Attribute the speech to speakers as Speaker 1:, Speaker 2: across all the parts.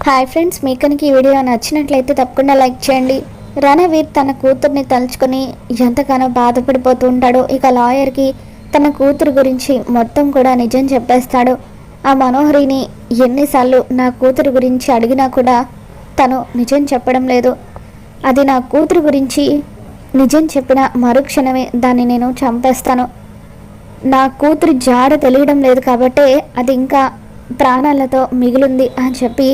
Speaker 1: Hi friends, మీకు కనుక ఈ వీడియో నచ్చినట్లయితే తప్పకుండా లైక్ చేయండి. రణవీర్ తన కూతుర్ని తలుచుకొని ఎంతగానో బాధపడిపోతూ ఉంటాడు. ఇక లాయర్కి తన కూతురు గురించి మొత్తం కూడా నిజం చెప్పేస్తాడు. ఆ మనోహరిని ఎన్నిసార్లు నా కూతురు గురించి అడిగినా కూడా తను నిజం చెప్పడం లేదు. అది నా కూతురు గురించి నిజం చెప్పిన మరుక్షణమే దాన్ని నేను చంపేస్తాను. నా కూతురు జాడ తెలియడం లేదు కాబట్టే అది ఇంకా ప్రాణాలతో మిగిలింది అని చెప్పి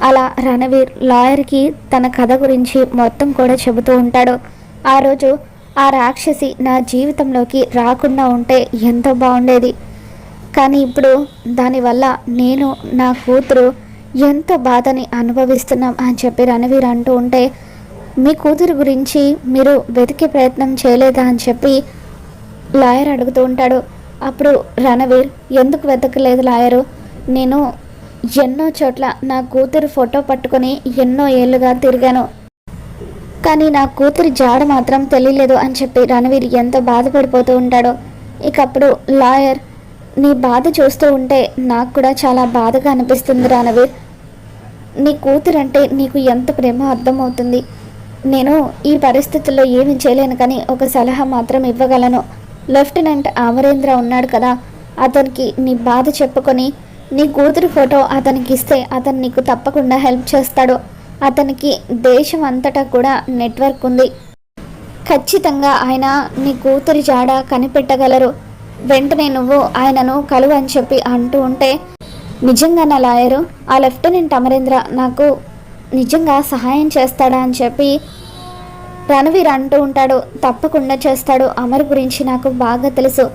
Speaker 1: అలా రణవీర్ లాయర్కి తన కథ గురించి మొత్తం కూడా చెబుతూ ఉంటాడు. ఆ రోజు ఆ రాక్షసి నా జీవితంలోకి రాకుండా ఉంటే ఎంతో బాగుండేది, కానీ ఇప్పుడు దానివల్ల నేను నా కూతురు ఎంతో బాధని అనుభవిస్తున్నాం అని చెప్పి రణవీర్ అంటూ ఉంటే, మీ కూతురు గురించి మీరు వెతికే ప్రయత్నం చేయలేదా అని చెప్పి లాయర్ అడుగుతూ ఉంటాడు. అప్పుడు రణవీర్, ఎందుకు వెతకలేదు లాయరు, నేను ఎన్నో చోట్ల నా కూతురు ఫోటో పట్టుకొని ఎన్నో ఏళ్ళుగా తిరిగాను, కానీ నా కూతురి జాడ మాత్రం తెలియలేదు అని చెప్పి రణవీర్ ఎంతో బాధపడిపోతూ ఉంటాడు. ఇక అప్పుడు లాయర్, నీ బాధ చూస్తూ ఉంటే నాకు కూడా చాలా బాధగా అనిపిస్తుంది రణవీర్. నీ కూతురు అంటే నీకు ఎంత ప్రేమ అర్థమవుతుంది. నేను ఈ పరిస్థితుల్లో ఏమి చేయలేను, కానీ ఒక సలహా మాత్రం ఇవ్వగలను. లెఫ్టినెంట్ అమరేంద్ర ఉన్నాడు కదా, అతనికి నీ బాధ చెప్పుకొని నీ కూతురు ఫోటో అతనికి ఇస్తే అతను నీకు తప్పకుండా హెల్ప్ చేస్తాడు. అతనికి దేశం అంతటా కూడా నెట్వర్క్ ఉంది. ఖచ్చితంగా ఆయన నీ కూతురి జాడ కనిపెట్టగలరు. వెంటనే నువ్వు ఆయనను కలువు అని చెప్పి అంటూ ఉంటే, నిజంగా నా లాయరు ఆ లెఫ్టినెంట్ అమరేంద్ర నాకు నిజంగా సహాయం చేస్తాడా అని చెప్పి రణవీర్ అంటూ ఉంటాడు. తప్పకుండా చేస్తాడు, అమర్ గురించి నాకు బాగా తెలుసు.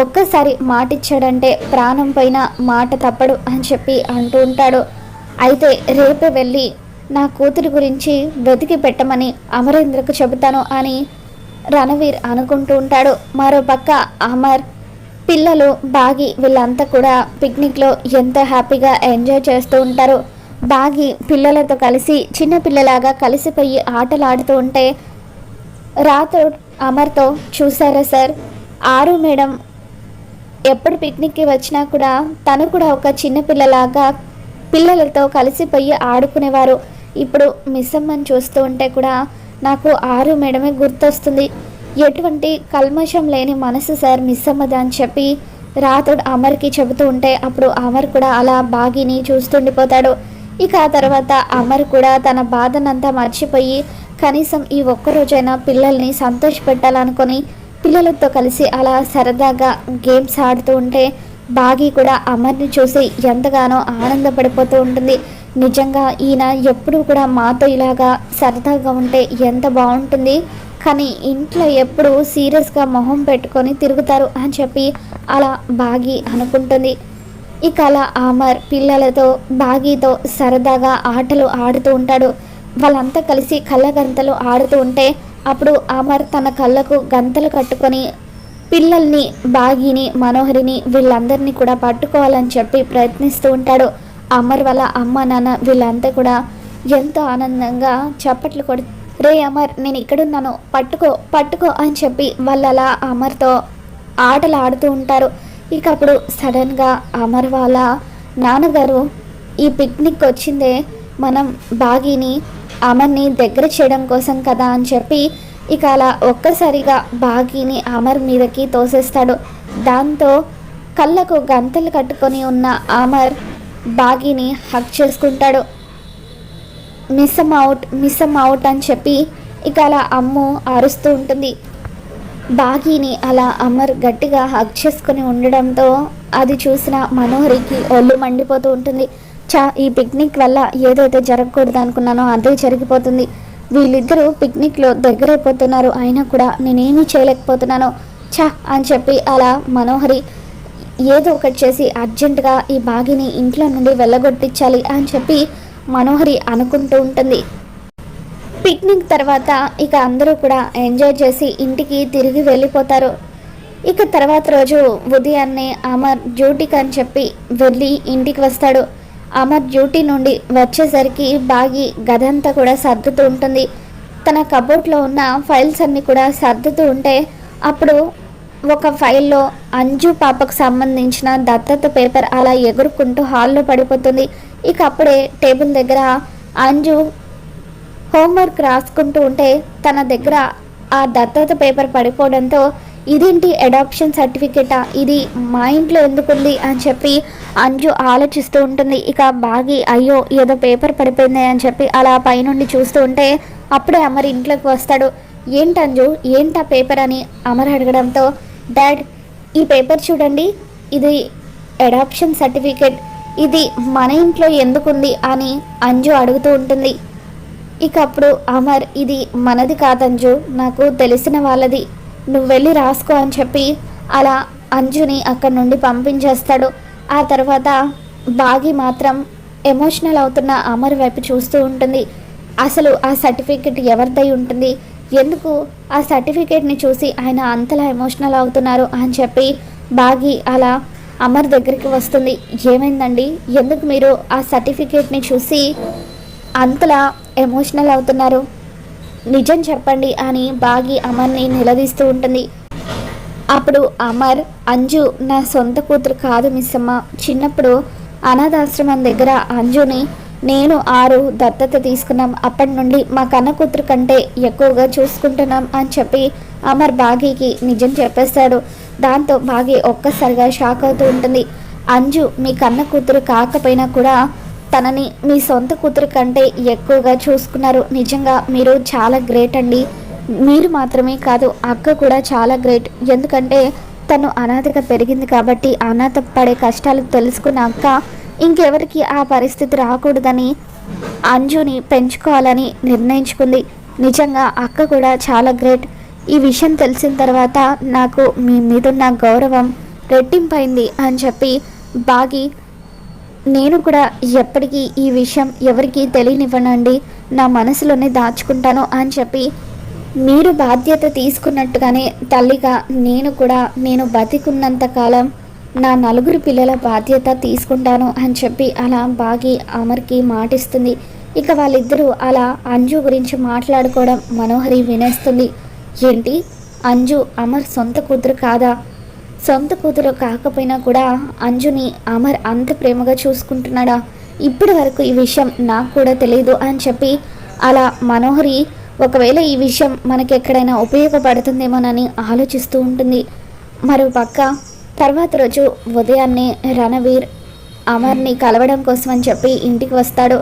Speaker 1: ఒక్కసారి మాటిచ్చాడంటే ప్రాణం పైన మాట తప్పడు అని చెప్పి అంటూ ఉంటాడు. అయితే రేపే వెళ్ళి నా కూతురి గురించి వెతికి పెట్టమని అమరేంద్రకు చెబుతాను అని రణవీర్ అనుకుంటూ ఉంటాడు. మరోపక్క అమర్, పిల్లలు, బాగి వీళ్ళంతా కూడా పిక్నిక్లో ఎంతో హ్యాపీగా ఎంజాయ్ చేస్తూ ఉంటారు. బాగి పిల్లలతో కలిసి చిన్నపిల్లలాగా కలిసిపోయి ఆటలు ఆడుతూ ఉంటే రాథోడ్ అమర్తో, చూసారా సార్, ఆరు మేడం ఎప్పుడు పిక్నిక్కి వచ్చినా కూడా తను కూడా ఒక చిన్న పిల్లలాగా పిల్లలతో కలిసిపోయి ఆడుకునేవారు. ఇప్పుడు మిస్ అమ్మని చూస్తూ ఉంటే కూడా నాకు ఆరు మేడమే గుర్తొస్తుంది. ఎటువంటి కల్మషం లేని మనసు సార్ మిస్ అమ్మది అని చెప్పి రాథోడ్ అమర్కి చెబుతూ ఉంటే అప్పుడు అమర్ కూడా అలా బాగిని చూస్తుండిపోతాడు. ఇక ఆ తర్వాత అమర్ కూడా తన బాధనంతా మర్చిపోయి కనీసం ఈ ఒక్కరోజైనా పిల్లల్ని సంతోషపెట్టాలనుకొని పిల్లలతో కలిసి అలా సరదాగా గేమ్స్ ఆడుతూ ఉంటే బాగి కూడా అమర్ని చూసి ఎంతగానో ఆనందపడిపోతూ ఉంటుంది. నిజంగా ఈయన ఎప్పుడూ కూడా మాతో ఇలాగా సరదాగా ఉంటే ఎంత బాగుంటుంది, కానీ ఇంట్లో ఎప్పుడు సీరియస్గా మొహం పెట్టుకొని తిరుగుతారు అని చెప్పి అలా బాగి అనుకుంటుంది. ఇక అలా అమర్ పిల్లలతో బాగితో సరదాగా ఆటలు ఆడుతూ ఉంటాడు. వాళ్ళంతా కలిసి కళ్ళగంతలు ఆడుతూ ఉంటే అప్పుడు అమర్ తన కళ్ళకు గంతలు కట్టుకొని పిల్లల్ని, బాగిని, మనోహరిని వీళ్ళందరినీ కూడా పట్టుకోవాలని చెప్పి ప్రయత్నిస్తూ ఉంటాడు. అమర్ వాళ్ళ అమ్మ నాన్న వీళ్ళంతా కూడా ఎంతో ఆనందంగా చప్పట్లు కొడు, రే అమర్ నేను ఇక్కడున్నాను, పట్టుకో పట్టుకో అని చెప్పి వాళ్ళు అలా అమర్తో ఆటలు ఆడుతూ ఉంటారు. ఇక అప్పుడు సడన్గా అమర్ వాళ్ళ నాన్నగారు, ఈ పిక్నిక్ వచ్చిందే మనం బాగిని అమర్ని దగ్గర చేయడం కోసం కదా అని చెప్పి ఇక అలా ఒక్కసారిగా బాగిని అమర్ మీదకి తోసేస్తాడు. దాంతో కళ్ళకు గంతలు కట్టుకొని ఉన్న అమర్ బాగిని హక్ చేసుకుంటాడు. మిస్ అమ్ అవుట్ అని చెప్పి ఇక అలా అమ్ము అరుస్తూ ఉంటుంది. బాగిని అలా అమర్ గట్టిగా హక్ చేసుకుని ఉండడంతో అది చూసిన మనోహరికి ఒళ్ళు మండిపోతూ ఉంటుంది. ఈ పిక్నిక్ వల్ల ఏదైతే జరగకూడదు అనుకున్నానో అదే జరిగిపోతుంది. వీళ్ళిద్దరూ పిక్నిక్లో దగ్గరైపోతున్నారు, అయినా కూడా నేనేమీ చేయలేకపోతున్నాను అని చెప్పి అలా మనోహరి ఏదో ఒకటి చేసి అర్జెంటుగా ఈ బాగిని ఇంట్లో నుండి వెళ్ళగొట్టించాలి అని చెప్పి మనోహరి అనుకుంటూ ఉంటుంది. పిక్నిక్ తర్వాత ఇక అందరూ కూడా ఎంజాయ్ చేసి ఇంటికి తిరిగి వెళ్ళిపోతారు. ఇక తర్వాత రోజు ఉదయాన్నే అమర్ డ్యూటీకి అని చెప్పి వెళ్ళి ఇంటికి వస్తాడు. అమర్ డ్యూటీ నుండి వచ్చేసరికి బాగి గదంతా కూడా సర్దుతూ ఉంటుంది. తన కబోర్డ్లో ఉన్న ఫైల్స్ అన్నీ కూడా సర్దుతూ ఉంటే అప్పుడు ఒక ఫైల్లో అంజు పాపకు సంబంధించిన దత్తత పేపర్ అలా ఎగురుకుంటూ హాల్లో పడిపోతుంది. ఇక అప్పుడే టేబుల్ దగ్గర అంజు హోంవర్క్ రాసుకుంటూ ఉంటే తన దగ్గర ఆ దత్తత పేపర్ పడిపోవడంతో ఇదేంటి అడాప్షన్ సర్టిఫికేటా, ఇది మా ఇంట్లో ఎందుకుంది అని చెప్పి అంజు ఆలోచిస్తూ ఉంటుంది. ఇక బాగి అయ్యో ఏదో పేపర్ పడిపోయింది అని చెప్పి అలా పైనుండి చూస్తూ ఉంటే అప్పుడే అమర్ ఇంట్లోకి వస్తాడు. ఏంటి అంజు, ఏంటి ఆ పేపర్ అని అమర్ అడగడంతో డాడ్ ఈ పేపర్ చూడండి, ఇది అడాప్షన్ సర్టిఫికేట్, ఇది మన ఇంట్లో ఎందుకుంది అని అంజు అడుగుతూ ఉంటుంది. ఇక అప్పుడు అమర్ ఇది మనది కాదంజు, నాకు తెలిసిన వాళ్ళది, నువ్వు వెళ్ళి రాసుకో అని చెప్పి అలా అంజుని అక్కడి నుండి పంపించేస్తాడు. ఆ తర్వాత బాగి మాత్రం ఎమోషనల్ అవుతున్న అమర్ వైపు చూస్తూ ఉంటుంది. అసలు ఆ సర్టిఫికెట్ ఎవరిదై ఉంటుంది, ఎందుకు ఆ సర్టిఫికేట్ని చూసి ఆయన అంతలా ఎమోషనల్ అవుతున్నారు అని చెప్పి బాగి అలా అమర్ దగ్గరికి వస్తుంది. ఏమైందండి, ఎందుకు మీరు ఆ సర్టిఫికేట్ని చూసి అంతలా ఎమోషనల్ అవుతున్నారు, నిజం చెప్పండి అని బాగి అమర్ని నిలదీస్తూ ఉంటుంది. అప్పుడు అమర్ అంజు నా సొంత కూతురు కాదు మిస్ అమ్మ, చిన్నప్పుడు అనాథాశ్రమం దగ్గర అంజుని నేను 6 దత్తత తీసుకున్నాం, అప్పటి నుండి మా కన్న కూతురు కంటే ఎక్కువగా చూసుకుంటున్నాం అని చెప్పి అమర్ బాగీకి నిజం చెప్పేస్తాడు. దాంతో బాగి ఒక్కసారిగా షాక్ అవుతూ ఉంటుంది. అంజు మీ కన్న కూతురు కాకపోయినా కూడా తనని మీ సొంత కూతురు కంటే ఎక్కువగా చూసుకున్నారు, నిజంగా మీరు చాలా గ్రేట్ అండి. మీరు మాత్రమే కాదు అక్క కూడా చాలా గ్రేట్, ఎందుకంటే తను అనాథగా పెరిగింది కాబట్టి అనాథ పడే కష్టాలు తెలుసుకున్న అక్క ఇంకెవరికి ఆ పరిస్థితి రాకూడదని అంజుని పెంచుకోవాలని నిర్ణయించుకుంది. నిజంగా అక్క కూడా చాలా గ్రేట్. ఈ విషయం తెలిసిన తర్వాత నాకు మీ మీదున్న గౌరవం రెట్టింపైంది అని చెప్పి బాగి నేను కూడా ఎప్పటికీ ఈ విషయం ఎవరికి తెలియనివ్వనండి, నా మనసులోనే దాచుకుంటాను అని చెప్పి మీరు బాధ్యత తీసుకున్నట్టుగానే తల్లిగా నేను కూడా నేను బతికున్నంత కాలం నా 4 పిల్లల బాధ్యత తీసుకుంటాను అని చెప్పి అలా బాగి అమర్కి మాటిస్తుంది. ఇక వాళ్ళిద్దరూ అలా అంజు గురించి మాట్లాడుకోవడం మనోహరి వినేస్తుంది. ఏంటి, అంజు అమర్ సొంత కూతురు కాదా? సొంత కూతురు కాకపోయినా కూడా అంజుని అమర్ అంత ప్రేమగా చూసుకుంటున్నాడా? ఇప్పటి వరకు ఈ విషయం నాకు కూడా తెలియదు అని చెప్పి అలా మనోహరి ఒకవేళ ఈ విషయం మనకెక్కడైనా ఉపయోగపడుతుందేమోనని ఆలోచిస్తూ ఉంటుంది. మరోపక్క తర్వాత రోజు ఉదయాన్నే రణవీర్ అమర్ని కలవడం కోసం అని చెప్పి ఇంటికి వస్తాడు.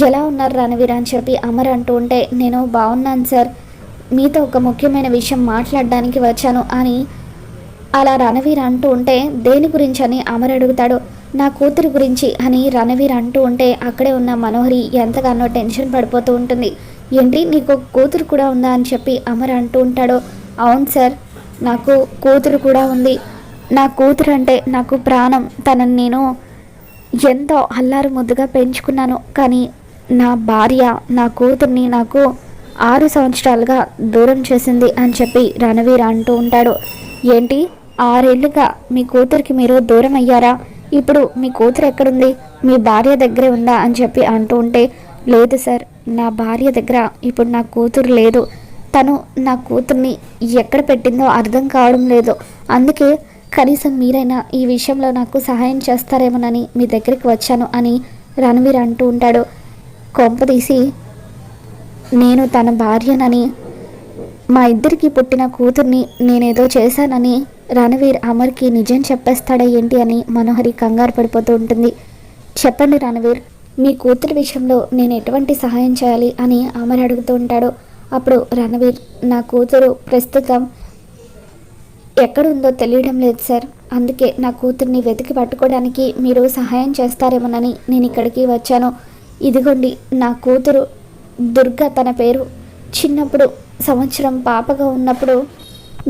Speaker 1: ఎలా ఉన్నారు రణవీర్ అని చెప్పి అమర్ అంటూ ఉంటే నేను బాగున్నాను సార్, మీతో ఒక ముఖ్యమైన విషయం మాట్లాడడానికి వచ్చాను అని అలా రణవీర్ అంటూ ఉంటే దేని గురించి అని అమర్ అడుగుతాడు. నా కూతురు గురించి అని రణవీర్ అంటూ ఉంటే అక్కడే ఉన్న మనోహరి ఎంతగానో టెన్షన్ పడిపోతూ ఉంటుంది. ఏంటి, నీకు కూతురు కూడా ఉందా అని చెప్పి అమర్ అంటూ ఉంటాడు. అవును సార్, నాకు కూతురు కూడా ఉంది, నా కూతురు అంటే నాకు ప్రాణం, తనని నేను ఎంతో అల్లారు ముద్దుగా పెంచుకున్నాను, కానీ నా భార్య నా కూతుర్ని నాకు 6 సంవత్సరాలుగా దూరం చేసింది అని చెప్పి రణవీర్ అంటూ ఉంటాడు. ఏంటి, 6 ఏళ్ళుగా మీ కూతురికి మీరు దూరం అయ్యారా? ఇప్పుడు మీ కూతురు ఎక్కడుంది, మీ భార్య దగ్గరే ఉందా అని చెప్పి అంటూ ఉంటే లేదు సార్, నా భార్య దగ్గర ఇప్పుడు నా కూతురు లేదు, తను నా కూతుర్ని ఎక్కడ పెట్టిందో అర్థం కావడం లేదు, అందుకే కనీసం మీరైనా ఈ విషయంలో నాకు సహాయం చేస్తారేమోనని మీ దగ్గరికి వచ్చాను అని రణవీర్ అంటూ ఉంటాడు. కొంపదీసి నేను తన భార్యనని, మా ఇద్దరికి పుట్టిన కూతుర్ని నేనేదో చేశానని రణవీర్ అమర్కి నిజం చెప్పేస్తాడా ఏంటి అని మనోహరి కంగారు పడిపోతూ ఉంటుంది. చెప్పండి రణవీర్, మీ కూతురు విషయంలో నేను ఎటువంటి సహాయం చేయాలి అని అమర్ అడుగుతూ ఉంటాడు. అప్పుడు రణవీర్, నా కూతురు ప్రస్తుతం ఎక్కడుందో తెలియడం లేదు సార్, అందుకే నా కూతుర్ని వెతికి పట్టుకోవడానికి మీరు సహాయం చేస్తారేమోనని నేను ఇక్కడికి వచ్చాను. ఇదిగోండి నా కూతురు దుర్గా తన పేరు. చిన్నప్పుడు సంవత్సరం పాపగా ఉన్నప్పుడు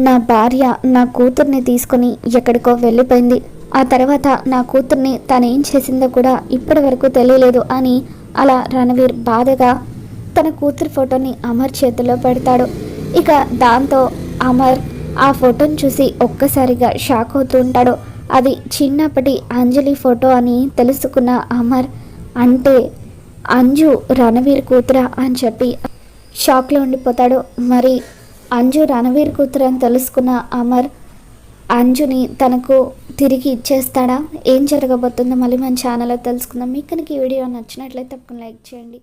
Speaker 1: నా భార్య నా కూతుర్ని తీసుకొని ఎక్కడికో వెళ్ళిపోయింది. ఆ తర్వాత నా కూతుర్ని తనేం చేసిందో కూడా ఇప్పటి వరకు తెలియలేదు అని అలా రణవీర్ బాధగా తన కూతురు ఫోటోని అమర్ చేతిలో పెడతాడు. ఇక దాంతో అమర్ ఆ ఫోటోని చూసి ఒక్కసారిగా షాక్ అవుతూ ఉంటాడు. అది చిన్నప్పటి అంజలి ఫోటో అని తెలుసుకున్న అమర్, అంటే అంజు రణవీర్ కూతురా అని చెప్పి షాక్లో ఉండిపోతాడు. మరి అంజు రణవీర్ కూతురు అని తెలుసుకున్న అమర్ అంజుని తనకు తిరిగి ఇచ్చేస్తాడా? ఏం జరగబోతుందో మళ్ళీ మన ఛానల్లో తెలుసుకుందాం. మీకు కనుక ఈ వీడియో నచ్చినట్లయితే తప్పకుండా లైక్ చేయండి.